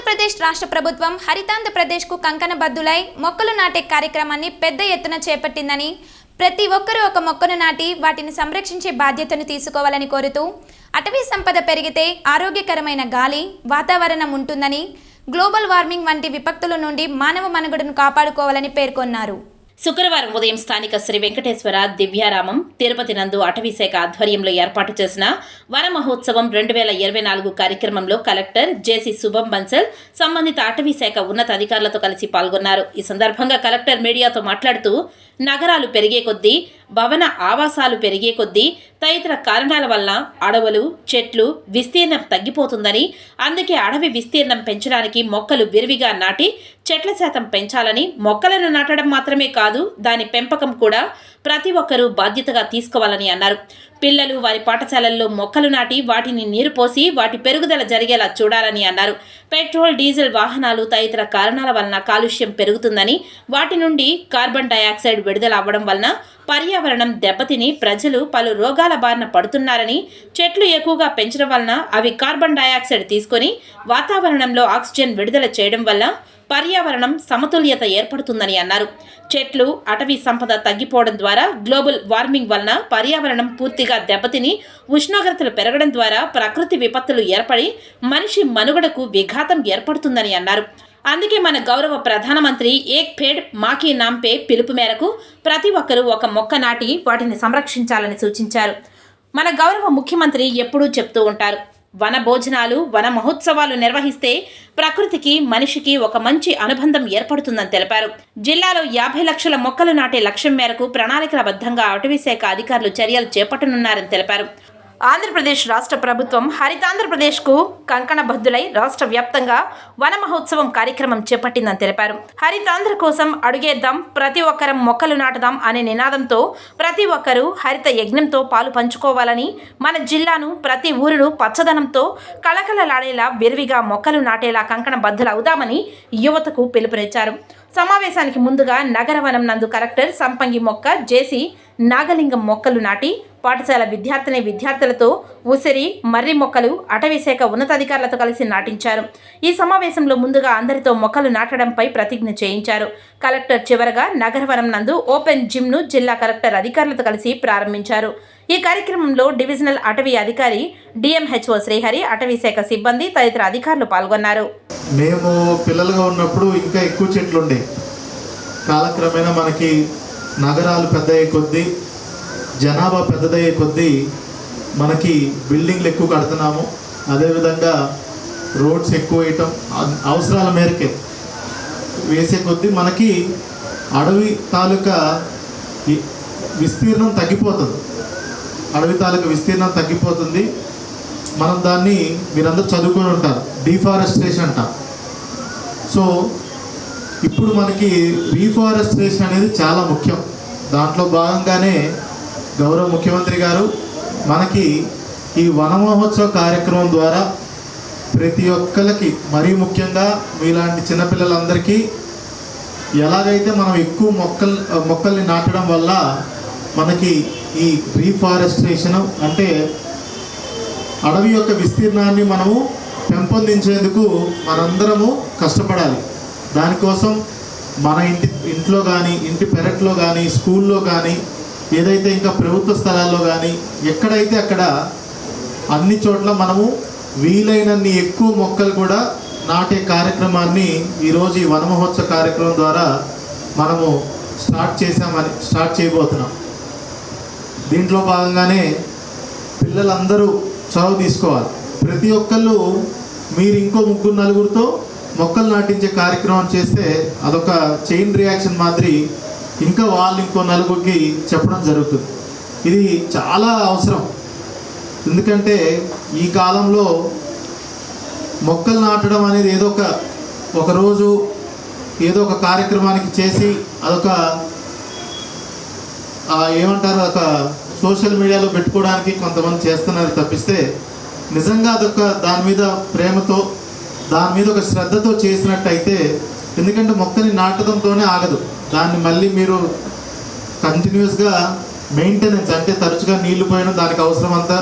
ఆంధ్రప్రదేశ్ రాష్ట్ర ప్రభుత్వం హరితాంధ్రప్రదేశ్కు కంకణబద్దులై మొక్కలు నాటే కార్యక్రమాన్ని పెద్ద ఎత్తున చేపట్టిందని, ప్రతి ఒక్కరూ ఒక మొక్కను నాటి వాటిని సంరక్షించే బాధ్యతను తీసుకోవాలని కోరుతూ, అటవీ సంపద పెరిగితే ఆరోగ్యకరమైన గాలి, వాతావరణం ఉంటుందని, గ్లోబల్ వార్మింగ్ వంటి విపత్తుల నుండి మానవ మనుగడను కాపాడుకోవాలని పేర్కొన్నారు. శుక్రవారం ఉదయం స్థానిక శ్రీ వెంకటేశ్వర దివ్యారామం తిరుపతి నందు అటవీశాఖ ఆధ్వర్యంలో ఏర్పాటు చేసిన వన మహోత్సవం 2024 కార్యక్రమంలో కలెక్టర్ జేసీ శుభం బన్సల్ సంబంధిత అటవీశాఖ ఉన్నత అధికారులతో కలిసి పాల్గొన్నారు. ఈ సందర్భంగా కలెక్టర్ మీడియాతో మాట్లాడుతూ, నగరాలు పెరిగే కొద్దీ, భవన ఆవాసాలు పెరిగే కొద్దీ తదితర కారణాల వల్ల అడవులు, చెట్లు విస్తీర్ణం తగ్గిపోతుందని, అందుకే అడవి విస్తీర్ణం పెంచడానికి మొక్కలు విరివిగా నాటి చెట్ల శాతం పెంచాలని, మొక్కలను నాటడం మాత్రమే కాదు దాని పెంపకం కూడా ప్రతి ఒక్కరూ బాధ్యతగా తీసుకోవాలని అన్నారు. పిల్లలు వారి పాఠశాలల్లో మొక్కలు నాటి వాటిని నీరు పోసి వాటి పెరుగుదల జరిగేలా చూడాలని అన్నారు. పెట్రోల్, డీజిల్ వాహనాలు తదితర కారణాల వలన కాలుష్యం పెరుగుతుందని, వాటి నుండి కార్బన్ డయాక్సైడ్ విడుదల అవ్వడం వలన పర్యావరణం దెబ్బతిని ప్రజలు పలు రోగాల బారిన పడుతున్నారని, చెట్లు ఎక్కువగా పెంచడం వలన అవి కార్బన్ డయాక్సైడ్ తీసుకొని వాతావరణంలో ఆక్సిజన్ విడుదల చేయడం వల్ల పర్యావరణం సమతుల్యత ఏర్పడుతుందని అన్నారు. చెట్లు, అటవీ సంపద తగ్గిపోవడం ద్వారా గ్లోబల్ వార్మింగ్ వలన పర్యావరణం పూర్తిగా దెబ్బతిని ఉష్ణోగ్రతలు పెరగడం ద్వారా ప్రకృతి విపత్తులు ఏర్పడి మనిషి మనుగడకు విఘాతం ఏర్పడుతుందని అన్నారు. అందుకే మన గౌరవ ప్రధానమంత్రి ఏక్ పేడ్ మాకీ నామ్ పే పిలుపు మేరకు ప్రతి ఒక్కరూ ఒక మొక్క నాటి వాటిని సంరక్షించాలని సూచించారు. మన గౌరవ ముఖ్యమంత్రి ఎప్పుడూ చెప్తూ ఉంటారు, వన భోజనాలు, వన మహోత్సవాలు నిర్వహిస్తే ప్రకృతికి, మనిషికి ఒక మంచి అనుబంధం ఏర్పడుతుందని తెలిపారు. జిల్లాలో 50 లక్షల మొక్కలు నాటే లక్ష్యం మేరకు ప్రణాళికాబద్ధంగా అటవీశాఖ అధికారులు చర్యలు చేపట్టనున్నారని తెలిపారు. ఆంధ్రప్రదేశ్ రాష్ట్ర ప్రభుత్వం హరితాంధ్రప్రదేశ్కు కంకణబద్దులై రాష్ట్ర వ్యాప్తంగా వన మహోత్సవం కార్యక్రమం చేపట్టిందని తెలిపారు. హరితాంధ్ర కోసం అడుగేద్దాం, ప్రతి ఒక్కరం మొక్కలు నాటుదాం అనే నినాదంతో ప్రతి ఒక్కరూ హరిత యజ్ఞంతో పాలు పంచుకోవాలని, మన జిల్లాను, ప్రతి ఊరును పచ్చదనంతో కళకళలాడేలా విరివిగా మొక్కలు నాటేలా కంకణబద్దులవుదామని యువతకు పిలుపునిచ్చారు. సమావేశానికి ముందుగా నగరవనం నందు కలెక్టర్ సంపంగి మొక్క, జేసీ నాగలింగం మొక్కలు నాటి పాఠశాల విద్యార్థులతో ఉసిరి, మర్రి మొక్కలు అటవీశాఖ ఉన్నతాధికారులతో కలిసి నాటించారు. ఈ సమావేశంలో ముందుగా అందరితో మొక్కలు నాటడంపై ప్రతిజ్ఞ చేయించారు. కలెక్టర్ చివరగా నగరవనం నందు ఓపెన్ జిమ్ను జిల్లా కలెక్టర్ అధికారులతో కలిసి ప్రారంభించారు. ఈ కార్యక్రమంలో డివిజనల్ అటవీ అధికారి డిఎంహెచ్ఓ శ్రీహరి, అటవీశాఖ సిబ్బంది తదితర అధికారులు పాల్గొన్నారు. మేము పిల్లలుగా ఉన్నప్పుడు ఇంకా ఎక్కువ చెట్లు ఉండే, కాలక్రమేణా మనకి నగరాలు పెద్దయ్యే కొద్దీ, జనాభా పెద్దదయ్యే కొద్దీ మనకి బిల్డింగ్లు ఎక్కువ కడుతున్నాము. అదేవిధంగా రోడ్స్ ఎక్కువ వేయటం అవసరాల మేరకే వేసే కొద్దీ మనకి అడవి తాలూకా విస్తీర్ణం తగ్గిపోతుంది. మనం దాన్ని మీరందరూ చదువుకొని ఉంటారు, డిఫారెస్ట్రేషన్ అంటారు. సో ఇప్పుడు మనకి రీఫారెస్ట్రేషన్ అనేది చాలా ముఖ్యం. దాంట్లో భాగంగానే గౌరవ ముఖ్యమంత్రి గారు మనకి ఈ వన మహోత్సవ కార్యక్రమం ద్వారా ప్రతి ఒక్కరికి, మరీ ముఖ్యంగా మీలాంటి చిన్నపిల్లలందరికీ ఎలాగైతే మనం ఎక్కువ మొక్కల్ని నాటడం వల్ల మనకి ఈ రీఫారెస్ట్రేషన్ అంటే అడవి యొక్క విస్తీర్ణాన్ని మనము పెంపొందించేందుకు మనందరము కష్టపడాలి. దానికోసం మన ఇంట్లో కానీ, ఇంటి పెరట్లో కానీ, స్కూల్లో కానీ, ఏదైతే ఇంకా ప్రభుత్వ స్థలాల్లో కానీ, ఎక్కడైతే అక్కడ అన్ని చోట్ల మనము వీలైనన్ని ఎక్కువ మొక్కలు కూడా నాటే కార్యక్రమాన్ని ఈరోజు ఈ వన మహోత్సవ కార్యక్రమం ద్వారా మనము స్టార్ట్ చేయబోతున్నాం. దీంట్లో భాగంగానే పిల్లలందరూ చొరవ తీసుకోవాలి. ప్రతి ఒక్కళ్ళు మీరు ఇంకో 3-4 మొక్కలు నాటించే కార్యక్రమం చేస్తే అదొక చైన్ రియాక్షన్ మాదిరి ఇంకా వాళ్ళు ఇంకో 4 చెప్పడం జరుగుతుంది. ఇది చాలా అవసరం. ఎందుకంటే ఈ కాలంలో మొక్కలు నాటడం అనేది ఒక రోజు ఏదో ఒక కార్యక్రమానికి చేసి అదొక ఏమంటారు, ఒక సోషల్ మీడియాలో పెట్టుకోవడానికి కొంతమంది చేస్తున్నారు తప్పిస్తే, నిజంగా అదొక దాని మీద ప్రేమతో, దాని మీద ఒక శ్రద్ధతో చేసినట్టయితే, ఎందుకంటే మొక్కని నాటడంతోనే ఆగదు, దాన్ని మళ్ళీ మీరు కంటిన్యూస్గా మెయింటెనెన్స్ అంటే తరచుగా నీళ్లు పోయడం, దానికి అవసరం అంతా